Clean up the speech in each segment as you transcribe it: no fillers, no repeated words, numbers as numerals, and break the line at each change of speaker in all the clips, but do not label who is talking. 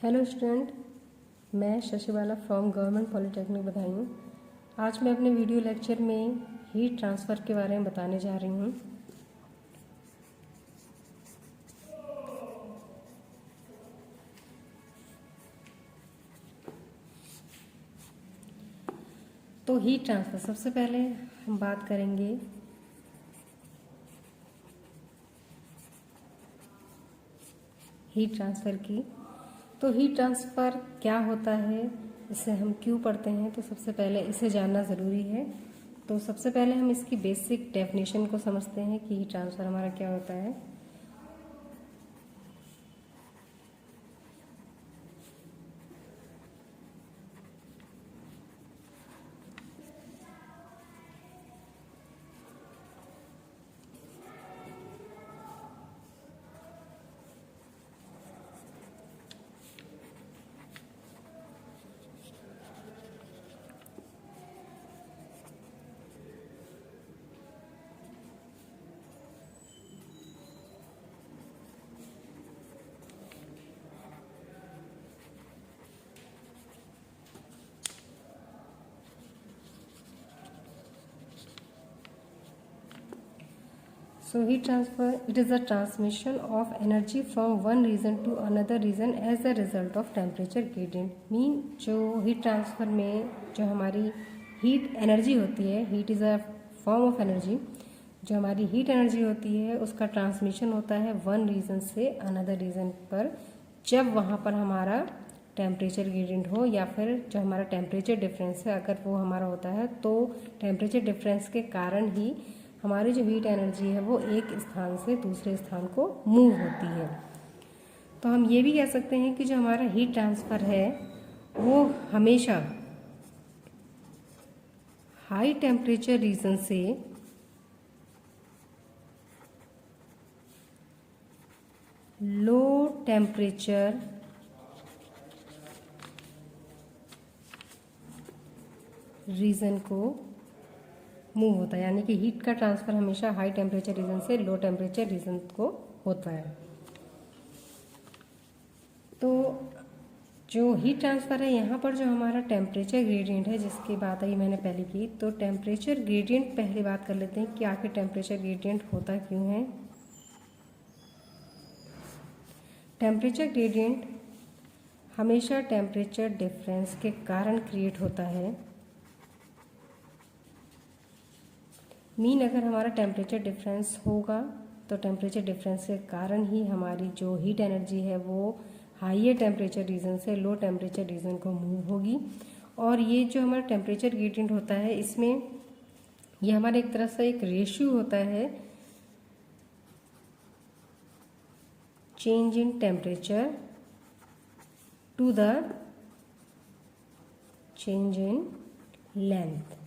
Hello student, मैं Shashibala from government polytechnic Badaun. आज मैं अपने वीडियो लेक्चर में हीट ट्रांसफ़र के बारे में बताने जा रही हूँ। तो हीट ट्रांसफ़र, सबसे पहले हम बात करेंगे हीट ट्रांसफ़र की। तो हीट ट्रांसफ़र क्या होता है, इसे हम क्यों पढ़ते हैं, तो सबसे पहले इसे जानना ज़रूरी है। तो सबसे पहले हम इसकी बेसिक डेफिनेशन को समझते हैं कि हीट ट्रांसफ़र हमारा क्या होता है। So heat transfer, it is the transmission of energy from one region to another region as a result of temperature gradient. Mean जो हीट ट्रांसफ़र में जो हमारी हीट एनर्जी होती है, heat is a form of energy. जो हमारी heat energy होती है उसका ट्रांसमिशन होता है वन रीजन से अनदर रीजन पर, जब वहाँ पर हमारा टेम्परेचर ग्रेडियंट हो या फिर जो हमारा टेम्परेचर डिफरेंस है अगर वो हमारा होता है, तो टेम्परेचर डिफरेंस के कारण ही हमारी जो हीट एनर्जी है वो एक स्थान से दूसरे स्थान को मूव होती है। तो हम ये भी कह सकते हैं कि जो हमारा हीट ट्रांसफ़र है वो हमेशा हाई टेम्परेचर रीजन से लो टेम्परेचर रीजन को मूव होता है, यानी कि हीट का ट्रांसफ़र हमेशा हाई टेम्परेचर रीजन से लो टेम्परेचर रीजन को होता है। तो जो हीट ट्रांसफ़र है यहाँ पर जो हमारा टेम्परेचर ग्रेडियंट है, जिसकी बात आई मैंने पहले की, तो टेम्परेचर ग्रेडियंट पहले बात कर लेते हैं कि आखिर टेम्परेचर ग्रेडियंट होता क्यों है। टेम्परेचर ग्रेडियंट हमेशा टेम्परेचर डिफरेंस के कारण क्रिएट होता है। मीन अगर हमारा टेम्परेचर डिफरेंस होगा तो टेम्परेचर डिफरेंस के कारण ही हमारी जो हीट एनर्जी है वो हाइयर टेम्परेचर रीजन से लो टेम्परेचर रीजन को मूव होगी। और ये जो हमारा टेम्परेचर ग्रेडियंट होता है, इसमें ये हमारे एक तरह से एक रेशियो होता है change in temperature to the change in length.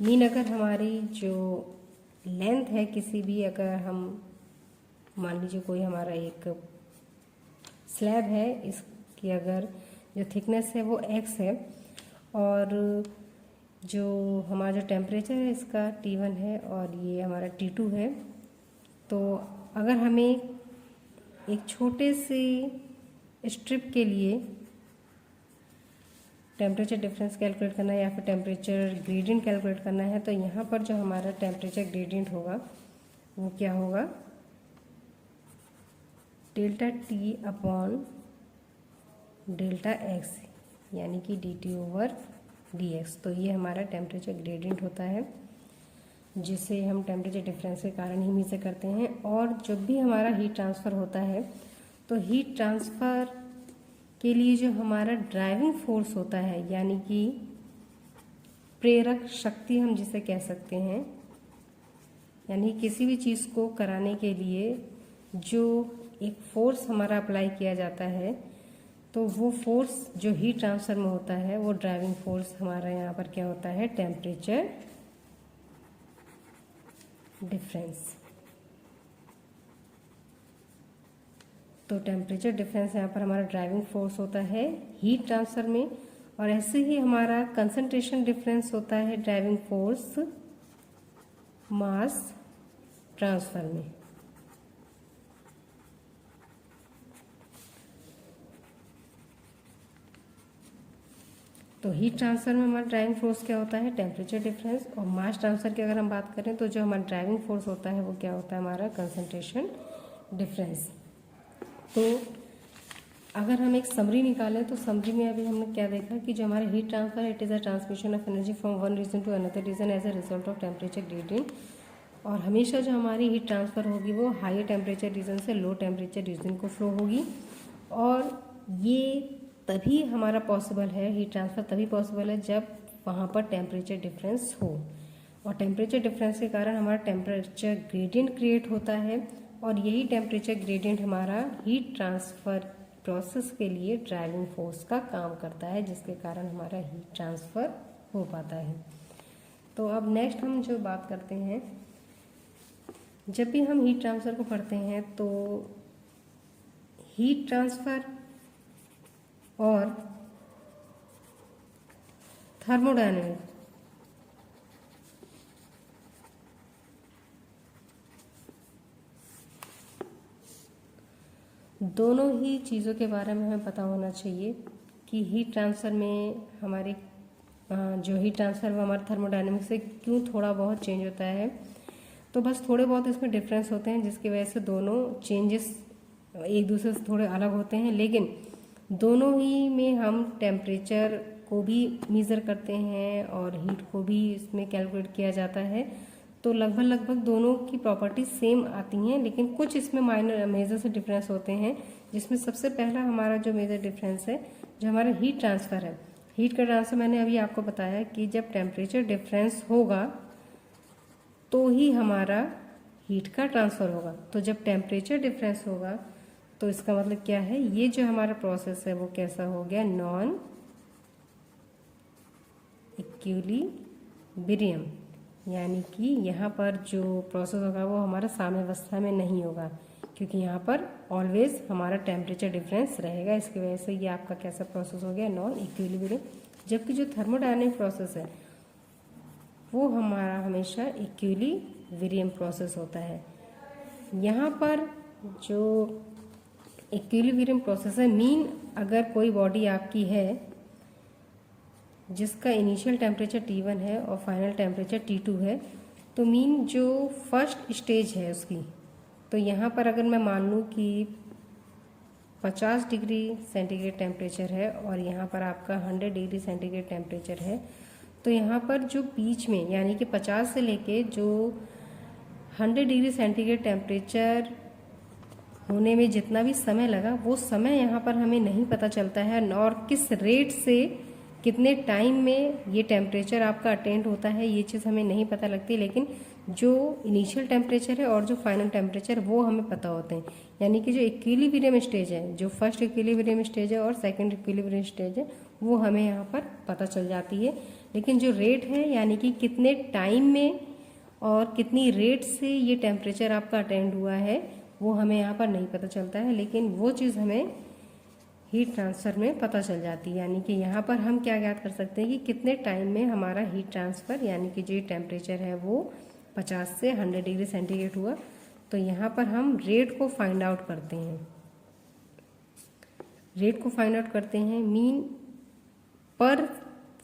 Mean अगर हमारी जो लेंथ है किसी भी, अगर हम मान लीजिए कोई हमारा एक स्लैब है, इसकी अगर जो थिकनेस है वो x है और जो हमारा जो टेम्परेचर है इसका T1 है और ये हमारा T2 है, तो अगर हमें एक छोटे से स्ट्रिप के लिए टेम्परेचर डिफरेंस कैलकुलेट करना है या फिर टेम्परेचर ग्रेडियंट कैलकुलेट करना है, तो यहाँ पर जो हमारा टेम्परेचर ग्रेडियंट होगा वो क्या होगा, delta T upon delta x, यानी कि dt ओवर dx। तो ये हमारा टेम्परेचर ग्रेडियंट होता है, जिसे हम टेम्परेचर डिफरेंस के कारण ही मीजर करते हैं। और जब भी हमारा हीट ट्रांसफ़र होता है तो हीट ट्रांसफ़र के लिए जो हमारा ड्राइविंग फोर्स होता है, यानी कि प्रेरक शक्ति हम जिसे कह सकते हैं, यानी किसी भी चीज़ को कराने के लिए जो एक फोर्स हमारा अप्लाई किया जाता है, तो वो फोर्स जो हीट ट्रांसफ़र में होता है वो ड्राइविंग फोर्स हमारा यहाँ पर क्या होता है, टेम्परेचर डिफरेंस। तो टेम्परेचर डिफरेंस यहाँ पर हमारा ड्राइविंग फोर्स होता है हीट ट्रांसफ़र में। और ऐसे ही हमारा कंसंट्रेशन डिफरेंस होता है ड्राइविंग फोर्स मास ट्रांसफ़र में। तो हीट ट्रांसफर में हमारा ड्राइविंग फोर्स क्या होता है, टेम्परेचर डिफरेंस। और मास ट्रांसफर की अगर हम बात करें तो जो हमारा ड्राइविंग फोर्स होता है वो क्या होता है, हमारा कंसंट्रेशन डिफरेंस। तो अगर हम एक समरी निकालें तो समरी में अभी हमने क्या देखा कि जो हमारा हीट ट्रांसफर है, it is a transmission of energy from one region to another region as a result of temperature gradient. और हमेशा जो हमारी हीट ट्रांसफ़र होगी वो हाई टेम्परेचर रीजन से लो टेम्परेचर रीजन को फ्लो होगी। और ये तभी हमारा पॉसिबल है, हीट ट्रांसफ़र तभी पॉसिबल है जब वहाँ पर टेम्परेचर डिफरेंस हो। और टेम्परेचर डिफरेंस के कारण हमारा टेम्परेचर ग्रेडियंट क्रिएट होता है। और यही टेम्परेचर ग्रेडियंट हमारा हीट ट्रांसफ़र प्रोसेस के लिए ड्राइविंग फोर्स का काम करता है, जिसके कारण हमारा हीट ट्रांसफ़र हो पाता है। तो अब नेक्स्ट हम जो बात करते हैं, जब भी हम हीट ट्रांसफ़र को पढ़ते हैं तो हीट ट्रांसफ़र और थर्मोडायनेमिक दोनों ही चीज़ों के बारे में हमें पता होना चाहिए कि हीट ट्रांसफ़र में हमारी जो हीट ट्रांसफ़र वो हमारे थर्मोडायनेमिक से क्यों थोड़ा बहुत चेंज होता है। तो बस थोड़े बहुत इसमें डिफरेंस होते हैं, जिसकी वजह से दोनों चेंजेस एक दूसरे से थोड़े अलग होते हैं। लेकिन दोनों ही में हम टेम्परेचर को भी मेज़र करते हैं और हीट को भी इसमें कैलकुलेट किया जाता है। तो लगभग दोनों की प्रॉपर्टीज सेम आती हैं, लेकिन कुछ इसमें माइनर मेजर से डिफरेंस होते हैं। जिसमें सबसे पहला हमारा जो मेजर डिफरेंस है, जो हमारा हीट ट्रांसफ़र है, हीट का ट्रांसफ़र मैंने अभी आपको बताया कि जब टेम्परेचर डिफरेंस होगा तो ही हमारा हीट का ट्रांसफ़र होगा। तो जब टेम्परेचर डिफरेंस होगा तो इसका मतलब क्या है, ये जो हमारा प्रोसेस है वो कैसा हो गया, नॉन इक्विलिब्रियम। यानी कि यहाँ पर जो प्रोसेस होगा वो हमारा साम्यावस्था में नहीं होगा, क्योंकि यहाँ पर ऑलवेज हमारा टेम्परेचर डिफरेंस रहेगा। इसकी वजह से ये आपका कैसा प्रोसेस हो गया, नॉन इक्विलिब्रियम। जबकि जो थर्मोडायनेमिक प्रोसेस है वो हमारा हमेशा इक्विलिब्रियम प्रोसेस होता है। यहाँ पर जो इक्विलिब्रियम प्रोसेस है, मीन अगर कोई बॉडी आपकी है जिसका इनिशियल टेम्परेचर T1 है और फाइनल टेम्परेचर T2 है, तो मीन जो फर्स्ट स्टेज है उसकी, तो यहाँ पर अगर मैं मान लूँ कि 50 डिग्री सेंटीग्रेड टेम्परेचर है और यहाँ पर आपका 100 डिग्री सेंटीग्रेड टेम्परेचर है, तो यहाँ पर जो बीच में यानी कि 50 से लेके जो 100 डिग्री सेंटीग्रेड टेम्परेचर होने में जितना भी समय लगा, वो समय यहाँ पर हमें नहीं पता चलता है। और किस रेट से कितने टाइम में ये टेम्परेचर आपका अटेंड होता है, ये चीज़ हमें नहीं पता लगती। लेकिन जो इनिशियल टेम्परेचर है और जो फाइनल टेम्परेचर वो हमें पता होते हैं। यानी कि जो इक्विलिब्रियम स्टेज है, जो फर्स्ट इक्विलिब्रियम स्टेज है और सेकंड इक्विलिब्रियम स्टेज है, वो हमें यहाँ पर पता चल जाती है। लेकिन जो रेट है, यानी कि कितने टाइम में और कितनी रेट से ये टेम्परेचर आपका अटेंड हुआ है, वो हमें यहाँ पर नहीं पता चलता है। लेकिन वो चीज़ हमें हीट ट्रांसफ़र में पता चल जाती है। यानी कि यहाँ पर हम क्या ज्ञात कर सकते हैं कि कितने टाइम में हमारा हीट ट्रांसफ़र यानी कि जो टेम्परेचर है वो 50 से 100 डिग्री सेंटीग्रेड हुआ। तो यहाँ पर हम रेट को फाइंड आउट करते हैं। रेट को फाइंड आउट करते हैं मीन पर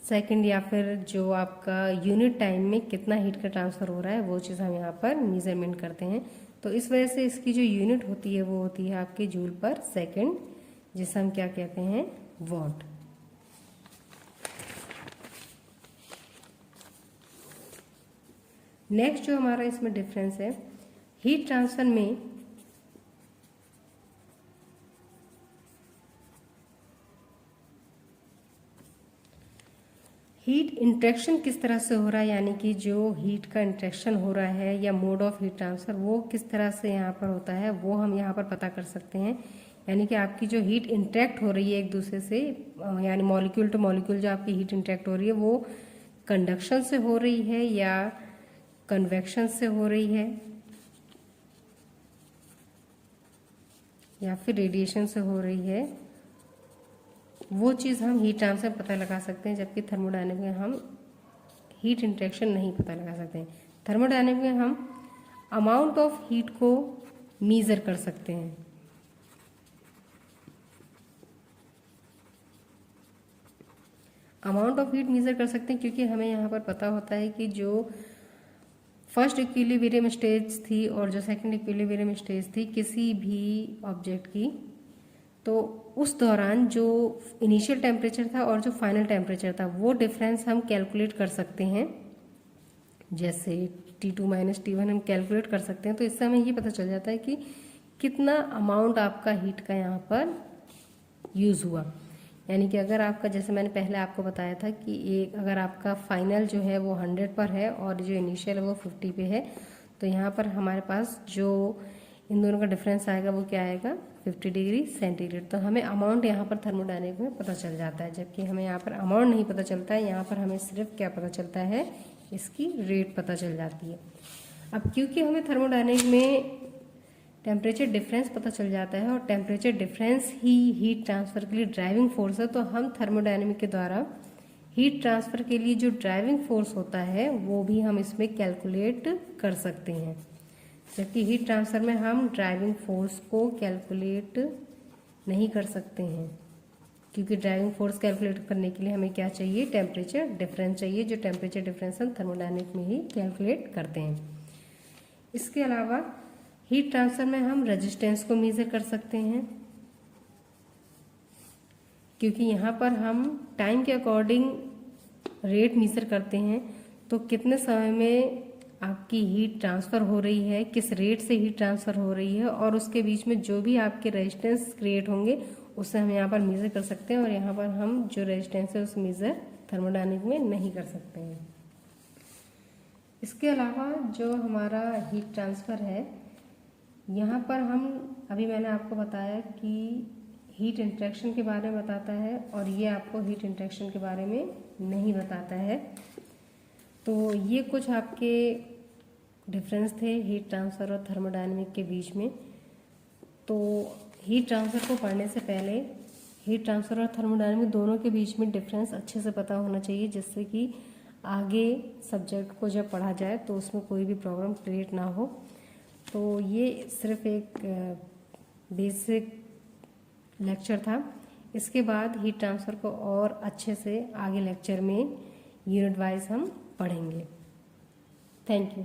सेकंड या फिर जो आपका यूनिट टाइम में कितना हीट का ट्रांसफ़र हो रहा है, वो चीज़ हम यहाँ पर मेजरमेंट करते हैं। तो इस वजह से इसकी जो यूनिट होती है वो होती है आपके जूल पर सेकंड, जिसे हम क्या कहते हैं, वॉट। नेक्स्ट जो हमारा इसमें डिफरेंस है, हीट ट्रांसफर में हीट इंट्रैक्शन किस तरह से हो रहा है, यानी कि जो हीट का इंट्रैक्शन हो रहा है या मोड ऑफ हीट ट्रांसफर वो किस तरह से यहाँ पर होता है, वो हम यहाँ पर पता कर सकते हैं। यानी कि आपकी जो हीट इंट्रैक्ट हो रही है एक दूसरे से, यानी मॉलिक्यूल टू मॉलिक्यूल जो आपकी हीट इंट्रैक्ट हो रही है वो कंडक्शन से हो रही है या कन्वेक्शन से हो रही है या फिर रेडिएशन से हो रही है, वो चीज़ हम हीट ट्रांसफर पता लगा सकते हैं। जबकि थर्मोडायनेमिक में हम हीट इंट्रैक्शन नहीं पता लगा सकते हैं। थर्मोडायनेमिक में हम अमाउंट ऑफ हीट को मेजर कर सकते हैं। अमाउंट ऑफ हीट मेज़र कर सकते हैं, क्योंकि हमें यहाँ पर पता होता है कि जो फर्स्ट इक्विलिब्रियम स्टेज थी और जो सेकंड इक्विलिब्रियम स्टेज थी किसी भी ऑब्जेक्ट की, तो उस दौरान जो इनिशियल टेम्परेचर था और जो फाइनल टेम्परेचर था वो डिफरेंस हम कैलकुलेट कर सकते हैं। जैसे T2 माइनस T1 हम कैलकुलेट कर सकते हैं, तो इससे हमें ये पता चल जाता है कि कितना अमाउंट आपका हीट का यहाँ पर यूज़ हुआ। यानी कि अगर आपका, जैसे मैंने पहले आपको बताया था कि एक अगर आपका फाइनल जो है वो 100 पर है और जो इनिशियल है वो 50 पे है, तो यहाँ पर हमारे पास जो इन दोनों का डिफरेंस आएगा वो क्या आएगा, 50 डिग्री सेंटीग्रेड। तो हमें अमाउंट यहाँ पर थर्मोडायनेमिक में पता चल जाता है, जबकि हमें यहाँ पर अमाउंट नहीं पता चलता है। यहाँ पर हमें सिर्फ क्या पता चलता है, इसकी रेट पता चल जाती है। अब क्योंकि हमें थर्मोडायनेमिक में टेम्परेचर डिफरेंस पता चल जाता है और टेम्परेचर डिफरेंस ही हीट ट्रांसफ़र के लिए ड्राइविंग फोर्स है, तो हम थर्मोडायनेमिक के द्वारा हीट ट्रांसफ़र के लिए जो ड्राइविंग फोर्स होता है वो भी हम इसमें कैलकुलेट कर सकते हैं। जबकि हीट ट्रांसफ़र में हम ड्राइविंग फोर्स को कैलकुलेट नहीं कर सकते हैं, क्योंकि ड्राइविंग फोर्स कैलकुलेट करने के लिए हमें क्या चाहिए, टेम्परेचर डिफरेंस चाहिए, जो टेम्परेचर डिफरेंस हम थर्मोडायनेमिक में ही कैलकुलेट करते हैं। इसके अलावा हीट ट्रांसफर में हम रेजिस्टेंस को मेज़र कर सकते हैं, क्योंकि यहाँ पर हम टाइम के अकॉर्डिंग रेट मेज़र करते हैं। तो कितने समय में आपकी हीट ट्रांसफ़र हो रही है, किस रेट से हीट ट्रांसफ़र हो रही है, और उसके बीच में जो भी आपके रेजिस्टेंस क्रिएट होंगे उससे हम यहाँ पर मेज़र कर सकते हैं। और यहाँ पर हम जो रेजिस्टेंस है उस मेज़र थर्मोडायनेमिक में नहीं कर सकते हैं। इसके अलावा जो हमारा हीट ट्रांसफ़र है, यहाँ पर हम, अभी मैंने आपको बताया कि हीट इंटरेक्शन के बारे में बताता है और ये आपको हीट इंटरेक्शन के बारे में नहीं बताता है। तो ये कुछ आपके डिफरेंस थे हीट ट्रांसफ़र और थर्मोडायनेमिक के बीच में। तो हीट ट्रांसफ़र को पढ़ने से पहले हीट ट्रांसफ़र और थर्मोडायनेमिक दोनों के बीच में डिफरेंस अच्छे से पता होना चाहिए, जिससे कि आगे सब्जेक्ट को जब पढ़ा जाए तो उसमें कोई भी प्रॉब्लम क्रिएट ना हो। तो ये सिर्फ एक बेसिक लेक्चर था। इसके बाद हीट ट्रांसफ़र को और अच्छे से आगे लेक्चर में यूनिट वाइज हम पढ़ेंगे। Thank you.